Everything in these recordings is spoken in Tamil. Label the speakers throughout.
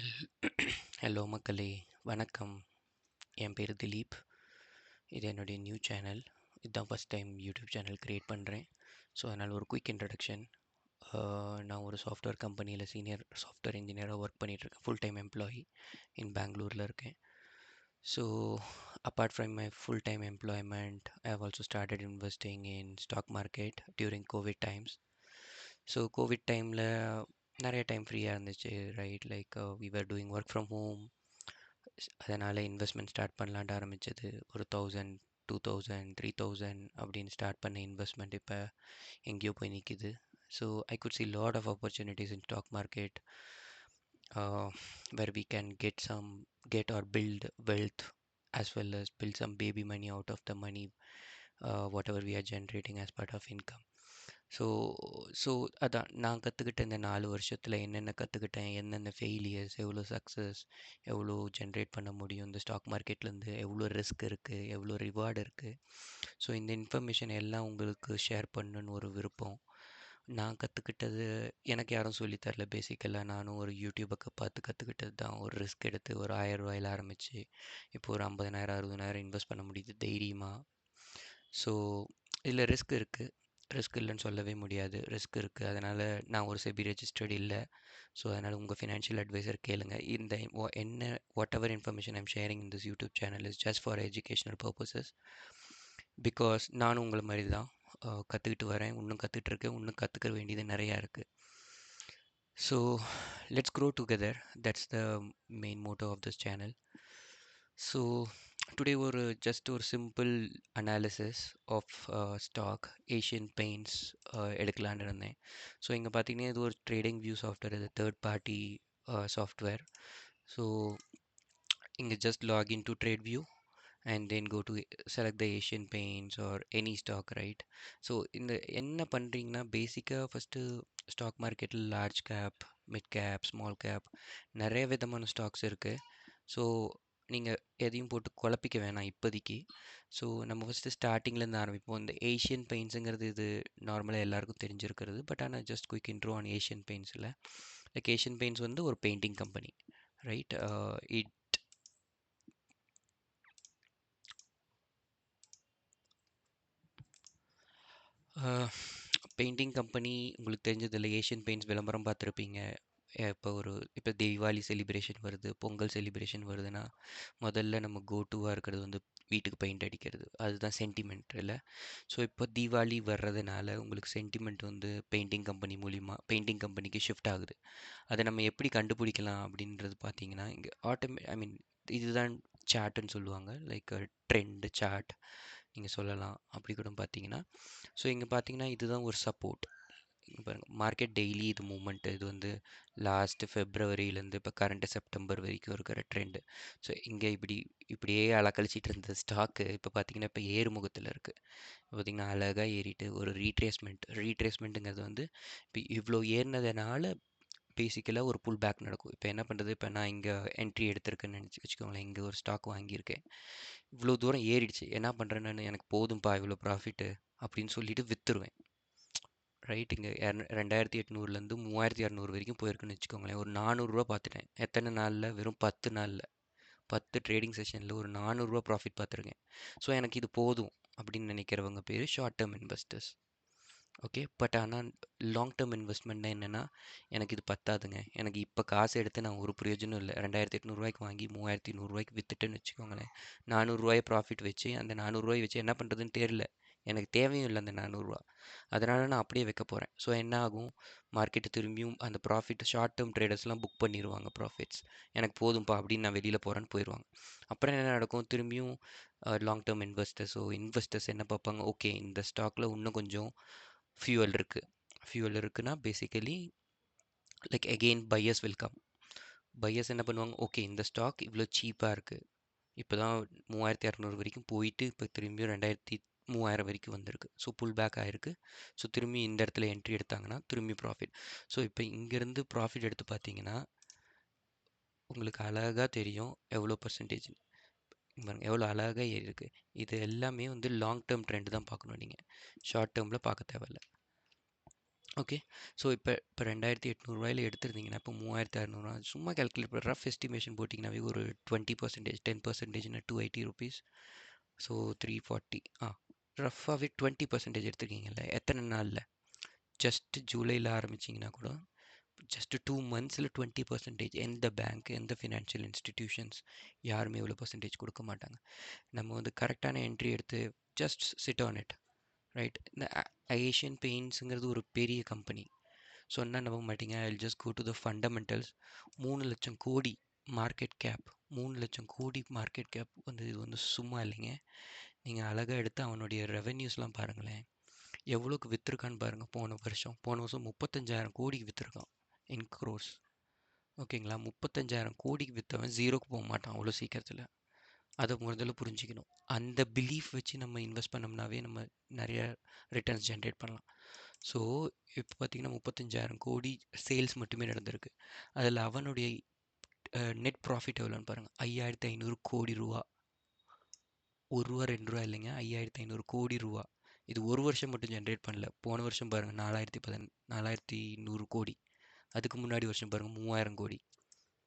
Speaker 1: ஹலோ மக்களே, வணக்கம். என் பேர் திலீப். இது என்னுடைய நியூ சேனல். இதுதான் first time YouTube channel create பண்ணுறேன். ஸோ அதனால் ஒரு குயிக் இன்ட்ரடக்ஷன். நான் ஒரு சாஃப்ட்வேர் கம்பெனியில் சீனியர் சாஃப்ட்வேர் இன்ஜினியராக ஒர்க் பண்ணிகிட்ருக்கேன். ஃபுல் டைம் எம்ப்ளாயி இன் பெங்களூரில் இருக்கேன். So apart from my full time employment, I have also started investing in stock market during covid times. So covid டைமில் நிறைய டைம் ஃப்ரீயாக இருந்துச்சு, right? Like we were doing work from home. அதனால் இன்வெஸ்ட்மெண்ட் ஸ்டார்ட் பண்ணலான்ட்டு ஆரம்பித்தது. ஒரு 1000, 2000, 3000 அப்படின்னு ஸ்டார்ட் பண்ண இன்வெஸ்ட்மெண்ட் இப்போ எங்கேயோ போய் நிற்கிது. So I could see lot of opportunities in stock market, where we can get or build wealth, as well as build some baby money out of the money, whatever we are generating as part of income. So so அதான் நான் கற்றுக்கிட்ட இந்த 4 வருஷத்தில் என்னென்ன கற்றுக்கிட்டேன், என்னென்ன ஃபெயிலியர்ஸ், எவ்வளோ சக்ஸஸ், எவ்வளோ ஜென்ரேட் பண்ண முடியும் இந்த ஸ்டாக் மார்க்கெட்லேருந்து, எவ்வளோ ரிஸ்க் இருக்குது, எவ்வளோ ரிவார்டு இருக்குது. ஸோ இந்த இன்ஃபர்மேஷன் எல்லாம் உங்களுக்கு ஷேர் பண்ணணுன்னு ஒரு விருப்பம். நான் கற்றுக்கிட்டது எனக்கு யாரும் சொல்லித் தரல. பேசிக்கலாக நானும் ஒரு யூடியூபை பார்த்து கற்றுக்கிட்டது தான். ஒரு ரிஸ்க் எடுத்து ஒரு 1000 ரூபாயில ஆரம்பித்து இப்போ ஒரு 50,000 60,000 இன்வெஸ்ட் பண்ண முடியுது தைரியமாக. ஸோ இதில் ரிஸ்க் இருக்குது, ரிஸ்க் இல்லைன்னு சொல்லவே முடியாது. ரிஸ்க் இருக்குது. அதனால் நான் ஒரு செபி ரெஜிஸ்டர்டு இல்லை. ஸோ அதனால் உங்கள் ஃபினான்ஷியல் அட்வைசர் கேளுங்க. இந்த என்ன what ever information I'm sharing in this YouTube channel is just for educational purposes. Because நானும் உங்களை மாதிரி தான் கற்றுக்கிட்டு வரேன், இன்னும் கற்றுக்கிட்டு இருக்கேன், இன்னும் கற்றுக்க வேண்டியது நிறையா இருக்குது. So let's grow together. That's the main motto of this channel. So today ஒரு simple analysis of stock Asian Paints எடுக்கலான்னு இருந்தேன். ஸோ இங்கே பார்த்தீங்கன்னா இது ஒரு ட்ரேடிங் வியூ சாஃப்ட்வேர், இது தேர்ட் பார்ட்டி சாஃப்ட்வேர். ஸோ இங்கே just login to trade view and then go to select the Asian Paints or any stock, right? So இந்த என்ன பண்ணுறீங்கன்னா பேசிக்காக ஃபஸ்ட்டு ஸ்டாக் மார்க்கெட்டில் large cap, mid cap, small cap நிறைய விதமான ஸ்டாக்ஸ் இருக்குது. ஸோ நீங்கள் எதையும் போட்டு குழப்பிக்க வேணாம் இப்போதைக்கு. ஸோ நம்ம ஃபஸ்ட்டு ஸ்டார்டிங்லேருந்து ஆரம்பிப்போம். இந்த ஏஷியன் பெயிண்ட்ஸுங்கிறது இது நார்மலாக எல்லாருக்கும் தெரிஞ்சிருக்கிறது. பட் ஆனால் just quick intro on Asian பெயிண்ட்ஸில். லைக் ஏஷியன் பெயிண்ட்ஸ் வந்து ஒரு painting company, right? It painting company உங்களுக்கு தெரிஞ்சதில்ல. ஏஷியன் பெயிண்ட்ஸ் விளம்பரம் பார்த்துருப்பீங்க. இப்போ தீபாவளி செலிப்ரேஷன் வருது, பொங்கல் செலிப்ரேஷன் வருதுன்னா முதல்ல நம்ம கோ டூவாக இருக்கிறது வந்து வீட்டுக்கு பெயிண்ட் அடிக்கிறது. அதுதான் சென்டிமெண்ட் இல்லை? ஸோ இப்போ தீபாவளி வர்றதுனால உங்களுக்கு சென்டிமெண்ட் வந்து பெயிண்டிங் கம்பெனி மூலிமா பெயிண்டிங் கம்பெனிக்கு ஷிஃப்ட் ஆகுது. அதை நம்ம எப்படி கண்டுபிடிக்கலாம் அப்படின்றது பார்த்தீங்கன்னா, இங்கே இதுதான் சார்ட்டுன்னு சொல்லுவாங்க. லைக் ட்ரெண்ட் சார்ட் நீங்கள் சொல்லலாம். அப்படி கூட பார்த்தீங்கன்னா, ஸோ இங்கே பார்த்தீங்கன்னா இதுதான் ஒரு சப்போர்ட். இங்கே பாருங்கள், மார்க்கெட் டெய்லி இது மூமெண்ட். இது வந்து லாஸ்ட்டு ஃபெப்ரவரியிலேருந்து இப்போ கரண்ட்டு செப்டம்பர் வரைக்கும் இருக்கிற ட்ரெண்டு. ஸோ இங்கே இப்படியே அலக்கழிச்சிட்டு இருந்த ஸ்டாக்கு இப்போ பார்த்தீங்கன்னா இப்போ ஏறுமுகத்தில் இருக்குது. பார்த்திங்கன்னா அழகாக ஏறிட்டு ஒரு ரீட்ரேஸ்மெண்ட்டுங்கிறது வந்து இப்போ இவ்வளோ ஏறினதுனால பேசிக்கலாக ஒரு புல் பேக் நடக்கும். இப்போ என்ன பண்ணுறது, இப்போ நான் இங்கே என்ட்ரி எடுத்திருக்கேன்னு வச்சுக்கோங்களேன். இங்கே ஒரு ஸ்டாக் வாங்கியிருக்கேன், இவ்வளோ தூரம் ஏறிடுச்சு. என்ன பண்ணுறேன் நான், எனக்கு போதும்ப்பா இவ்வளோ ப்ராஃபிட்டு அப்படின்னு சொல்லிட்டு விற்றுருவேன், ரைட்? இங்கே 2800லேருந்து 3200 வரைக்கும் போயிருக்குன்னு வச்சுக்கோங்களேன். ஒரு 400ரூவா பார்த்துட்டேன். எத்தனை நாளில்? வெறும் 10 நாளில், 10 ட்ரேடிங் செஷனில் ஒரு 400ரூவா ப்ராஃபிட் பார்த்துருக்கேன். ஸோ எனக்கு இது போதும் அப்படின்னு நினைக்கிறவங்க பேர் short term investors. Okay, but ஆனால் லாங் டேர்ம் இன்வெஸ்ட்மெண்ட்னா என்னென்னா, எனக்கு இது பத்தாதுங்க, எனக்கு இப்போ காசு எடுத்து நான் ஒரு பிரயோஜனம் இல்லை, 2800 வாங்கி 3100 விற்றுட்டேன்னு வச்சுக்கோங்களேன். 400 ப்ராஃபிட் வச்சு அந்த 400 வச்சு என்ன பண்ணுறதுன்னு தெரியல, எனக்கு தேவையும் இல்லை அந்த 400. அதனால் நான் அப்படியே வைக்க போகிறேன். ஸோ என்ன ஆகும், மார்க்கெட்டு திரும்பியும் அந்த ப்ராஃபிட் ஷார்ட் டேர்ம் ட்ரேடர்ஸ்லாம் புக் பண்ணிடுவாங்க ப்ராஃபிட்ஸ். எனக்கு போதும்ப்பா அப்படின்னு நான் வெளியில் போகிறேன்னு போயிடுவாங்க. அப்புறம் என்ன நடக்கும், திரும்பியும் லாங் டேர்ம் இன்வெஸ்டர்ஸ் என்ன பார்ப்பாங்க, ஓகே இந்த ஸ்டாக்கில் இன்னும் கொஞ்சம் ஃபியூவல் இருக்குன்னா basically like again buyers will come. Buyers என்ன பண்ணுவாங்க, ஓகே இந்த ஸ்டாக் இவ்வளோ சீப்பாக இருக்குது, இப்போ தான் 3200 வரைக்கும் போயிட்டு இப்போ திரும்பியும் 3000 வரைக்கும் வந்திருக்கு. ஸோ புல் பேக் ஆகிருக்கு. ஸோ திரும்பி இந்த இடத்துல என்ட்ரி எடுத்தாங்கன்னா திரும்பி ப்ராஃபிட். ஸோ இப்போ இங்கேருந்து ப்ராஃபிட் எடுத்து பார்த்தீங்கன்னா உங்களுக்கு அழகாக தெரியும் எவ்வளோ பர்சன்டேஜ், எவ்வளோ அழகாக ஏறி இருக்கு. இது எல்லாமே வந்து லாங் டேர்ம் ட்ரெண்ட் தான் பார்க்கணும், நீங்கள் ஷார்ட் டேர்மில் பார்க்க தேவையில்ல. ஓகே. ஸோ இப்போ 2,800 எடுத்திருந்தீங்கன்னா இப்போ 3,600 சும்மா கால்குலேட் பண்ண ரஃப் எஸ்டிமேஷன் போட்டிங்கனாவே ஒரு 20%, 10%னா ₹280. ஸோ 340. ரஃபாகவே 20% எடுத்துருக்கீங்கல்ல எத்தனை நாளில்? ஜஸ்ட் ஜூலையில் ஆரம்பிச்சிங்கன்னா கூட ஜஸ்ட் 2 மந்த்ஸில் 20%. எந்த பேங்க், எந்த ஃபினான்ஷியல் இன்ஸ்டிடியூஷன்ஸ் யாருமே இவ்வளோ பர்சன்டேஜ் கொடுக்க மாட்டாங்க. நம்ம வந்து கரெக்டான என்ட்ரி எடுத்து just sit on it, right? இந்த ஏஷியன் பெயிண்ட்ஸுங்கிறது ஒரு பெரிய கம்பெனி. சொன்னால் நம்ப மாட்டீங்க. I just go to the fundamentals. 3,00,000 கோடி மார்க்கெட் கேப். 3,00,000 கோடி மார்க்கெட் கேப் வந்து இது வந்து சும்மா இல்லைங்க. நீங்கள் அழகாக எடுத்து அவனுடைய ரெவென்யூஸ்லாம் பாருங்களேன். எவ்வளோக்கு விற்றுருக்கான்னு பாருங்கள். போன வருஷம் 35,000 கோடிக்கு விற்றுருக்கான் இன் க்ரோர்ஸ். ஓகேங்களா? 35,000 கோடிக்கு விற்றவன் ஜீரோக்கு போக மாட்டான் அவ்வளோ சீக்கிரத்தில். அதை முதல்ல புரிஞ்சுக்கணும். அந்த பிலீஃப் வச்சு நம்ம இன்வெஸ்ட் பண்ணோம்னாவே நம்ம நிறைய ரிட்டர்ன்ஸ் ஜென்ரேட் பண்ணலாம். ஸோ இப்போ பார்த்தீங்கன்னா 35,000 கோடி சேல்ஸ் மட்டுமே நடந்திருக்கு. அதில் அவனுடைய நெட் ப்ராஃபிட் எவ்வளோன்னு பாருங்கள். 5,500 கோடி ரூபா. ₹1 ₹2 இல்லைங்க, 5,500 கோடி ரூபா. இது ஒரு வருஷம் மட்டும் ஜென்ரேட் பண்ணல. போன வருஷம் பாருங்கள் 4,100 கோடி. அதுக்கு முன்னாடி வருஷம் பாருங்கள் 3,000 கோடி,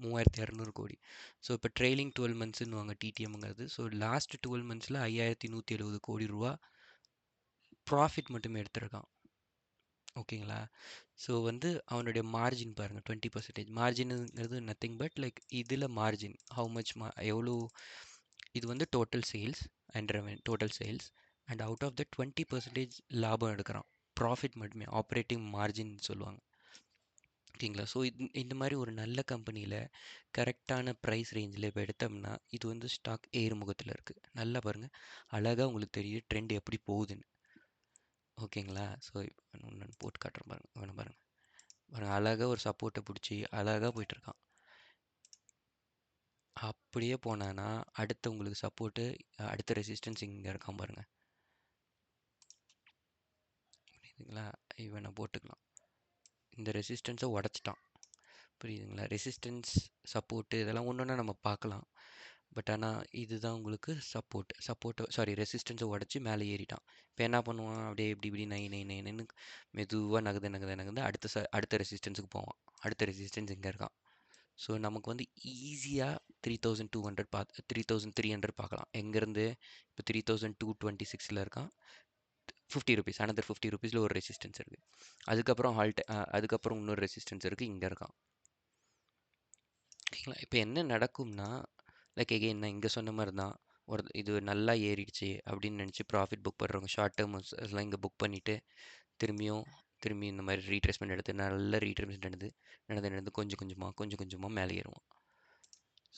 Speaker 1: 3,200 கோடி. ஸோ இப்போ ட்ரெயிலிங் 12 மந்த்ஸ்ன்னு வாங்க டிடிஎம்ங்கிறது. ஸோ லாஸ்ட் 12 மந்த்ஸில் 5,170 கோடி ரூபா ப்ராஃபிட் மட்டுமே எடுத்திருக்கான். ஓகேங்களா? ஸோ வந்து அவனுடைய மார்ஜின் பாருங்கள், 20%. மார்ஜினுங்கிறது நத்திங் பட் லைக் இதில் மார்ஜின் ஹவு மச் எவ்வளோ. இது வந்து total sales and total sales and out of the 20% லாபம் எடுக்கிறான். ப்ராஃபிட் மட்டுமே, ஆப்ரேட்டிங் மார்ஜின் சொல்லுவாங்க. ஓகேங்களா? ஸோ இந்த மாதிரி ஒரு நல்ல கம்பெனியில் கரெக்டான ப்ரைஸ் ரேஞ்சில் இப்போ எடுத்தோம்னா இது வந்து ஸ்டாக் ஏறுமுகத்தில் இருக்குது. நல்லா பாருங்கள், அழகாக உங்களுக்கு தெரியுது ட்ரெண்ட் எப்படி போகுதுன்னு. ஓகேங்களா? ஸோ ஒன்று போட்டு காட்டுறேன் பாருங்கள். வேணும் பாருங்கள். பாருங்கள், அழகாக ஒரு சப்போர்ட்டை பிடிச்சி அழகாக போயிட்டுருக்கான். அப்படியே போனான்னா அடுத்து உங்களுக்கு சப்போர்ட்டு, அடுத்த ரெசிஸ்டன்ஸ் இங்கே இருக்கான் பாருங்கள். புரியுதுங்களா? இவனை போட்டுக்கலாம். இந்த ரெசிஸ்டன்ஸை உடச்சிட்டான். புரியுதுங்களா? ரெசிஸ்டன்ஸ், சப்போர்ட்டு இதெல்லாம் ஒன்று ஒன்றா நம்ம பார்க்கலாம். பட் ஆனால் இதுதான் உங்களுக்கு சாரி ரெசிஸ்டன்ஸை உடச்சி மேலே ஏறிட்டான். இப்போ என்ன பண்ணுவான்? அப்படியே இப்படி இப்படி நைன்னு மெதுவாக நகர்ந்து அடுத்த ரெசிஸ்டன்ஸுக்கு போவான். அடுத்த ரெசிஸ்டன்ஸ் இங்கே இருக்கான். ஸோ நமக்கு வந்து ஈஸியாக 3,200 3,300 பார்க்கலாம். எங்கேருந்து? இப்போ 3,226 இருக்கான். ₹50, another ₹50 ஒரு ரெசிஸ்டன்ஸ் இருக்குது. அதுக்கப்புறம் இன்னொரு ரெசிஸ்டன்ஸ் இருக்குது, இங்கே இருக்கான். ஓகேங்களா? இப்போ என்ன நடக்கும்னா லைக் எகெயின் நான் இங்கே சொன்ன மாதிரி தான். இது நல்லா ஏறிடுச்சு அப்படின்னு நினச்சி ப்ராஃபிட் புக் பண்ணுறவங்க ஷார்ட் டேர்ம்ஸ் எல்லாம் இங்கே புக் பண்ணிவிட்டு திரும்பி இந்த மாதிரி ரீட்ரேஸ்மெண்ட் எடுத்து நல்ல ரீட்ரேஸ்மெண்ட் நடந்து கொஞ்சம் கொஞ்சமாக மேலே ஏறுவோம்.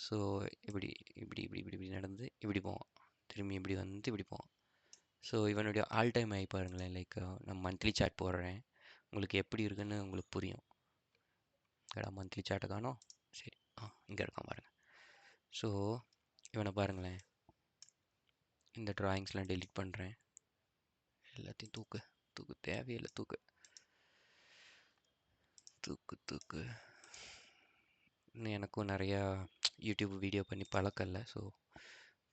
Speaker 1: ஸோ இப்படி இப்படி இப்படி இப்படி இப்படி நடந்து இப்படி போவோம். திரும்பி இப்படி வந்து இப்படி போவோம். ஸோ இவனுடைய ஆல் டைம் ஆகி பாருங்களேன். லைக் நான் மந்த்லி சார்ட் போடுறேன், உங்களுக்கு எப்படி இருக்குன்னு உங்களுக்கு புரியும். மந்த்லி சார்ட்டை காணோம். சரி, இங்கே இருக்கான் பாருங்கள். ஸோ இவனை பாருங்களேன். இந்த ட்ராயிங்ஸ்லாம் டெலீட் பண்ணுறேன். எல்லாத்தையும் தூக்கு தேவையில்லை. தூக்கு. இன்னும் எனக்கும் நிறையா யூடியூப் வீடியோ பண்ணி பழக்கம் இல்லை. ஸோ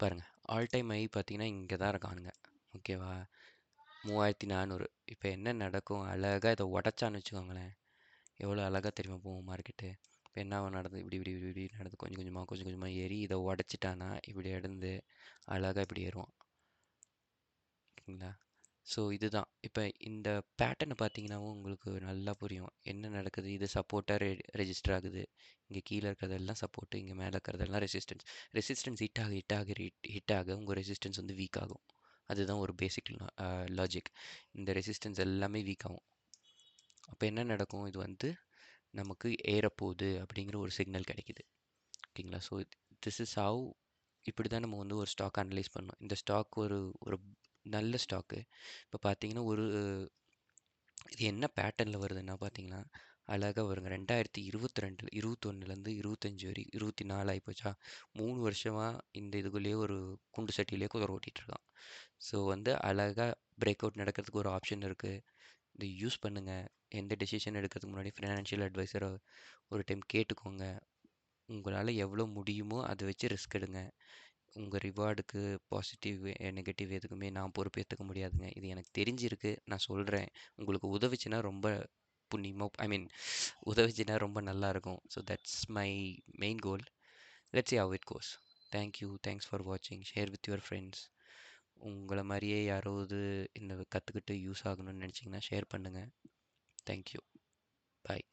Speaker 1: பாருங்கள், ஆல் டைம் ஐ பார்த்தீங்கன்னா இங்கே தான் இருக்கானுங்க. ஓகேவா? 3,400. இப்போ என்ன நடக்கும்? அழகாக இதை உடச்சான்னு வச்சுக்கோங்களேன், எவ்வளோ அழகாக தெரியுமா போகும் மார்க்கெட்டு. இப்போ என்ன நடந்து இப்படி இப்படி இப்படி இப்படி நடந்து கொஞ்சம் கொஞ்சமாக ஏறி இதை உடச்சிட்டானா இப்படி இடந்து அழகாக இப்படி ஏறுவான். ஓகேங்களா? ஸோ இதுதான். இப்போ இந்த பேட்டர்னை பார்த்தீங்கன்னாவும் உங்களுக்கு நல்லா புரியும் என்ன நடக்குது. இது சப்போர்ட்டாக ரெஜிஸ்டர் ஆகுது. இங்கே கீழே இருக்கிறதெல்லாம் சப்போர்ட்டு, இங்கே மேலே இருக்கிறதெல்லாம் ரெசிஸ்டன்ஸ் ஹிட் ஆக உங்கள் ரெசிஸ்டன்ஸ் வந்து வீக் ஆகும். அதுதான் ஒரு பேசிக் லாஜிக். இந்த ரெசிஸ்டன்ஸ் எல்லாமே வீக் ஆகும். அப்போ என்ன நடக்கும்? இது வந்து நமக்கு ஏறப்போகுது அப்படிங்கிற ஒரு சிக்னல் கிடைக்குது. ஓகேங்களா? ஸோ திஸ் இஸ் ஹவ் இப்படி தான் நம்ம வந்து ஒரு ஸ்டாக் அனலைஸ் பண்ணணும். இந்த ஸ்டாக் ஒரு ஒரு நல்ல ஸ்டாக்கு. இப்போ பார்த்தீங்கன்னா இது என்ன பேட்டர்னில் வருதுன்னா பார்த்தீங்கன்னா அழகாக வருங்க. 2022 21லேருந்து 25 வரைக்கும் 24 ஆகிப்போச்சா. 3 வருஷமாக இந்த இதுக்குள்ளேயே ஒரு குண்டு சட்டியிலே குதிரை ஓட்டிகிட்ருக்கான். ஸோ வந்து அழகாக பிரேக் அவுட் நடக்கிறதுக்கு ஒரு ஆப்ஷன் இருக்குது. இதை யூஸ் பண்ணுங்கள். எந்த டெசிஷன் எடுக்கிறதுக்கு முன்னாடி ஃபினான்ஷியல் அட்வைசரை ஒரு டைம் கேட்டுக்கோங்க. உங்களால் எவ்வளோ முடியுமோ அதை வச்சு ரிஸ்க் எடுங்க. உங்கள் ரிவார்டுக்கு பாசிட்டிவ் நெகட்டிவ் எதுக்குமே நான் பொறுப்பேற்றுக்க முடியாதுங்க. இது எனக்கு தெரிஞ்சிருக்கு, நான் சொல்கிறேன். உங்களுக்கு உதவிச்சுன்னா ரொம்ப புண்ணியமாக ஐ மீன் உதவுச்சுன்னா ரொம்ப நல்லாயிருக்கும். So that's my main goal. Let's see how it goes. Thank you, thanks for வாட்சிங். Share with your friends. உங்களை மாதிரியே யாராவது இந்த கற்றுக்கிட்டு யூஸ் ஆகணும்னு நினச்சிங்கன்னா ஷேர் பண்ணுங்கள். தேங்க்யூ. பாய்.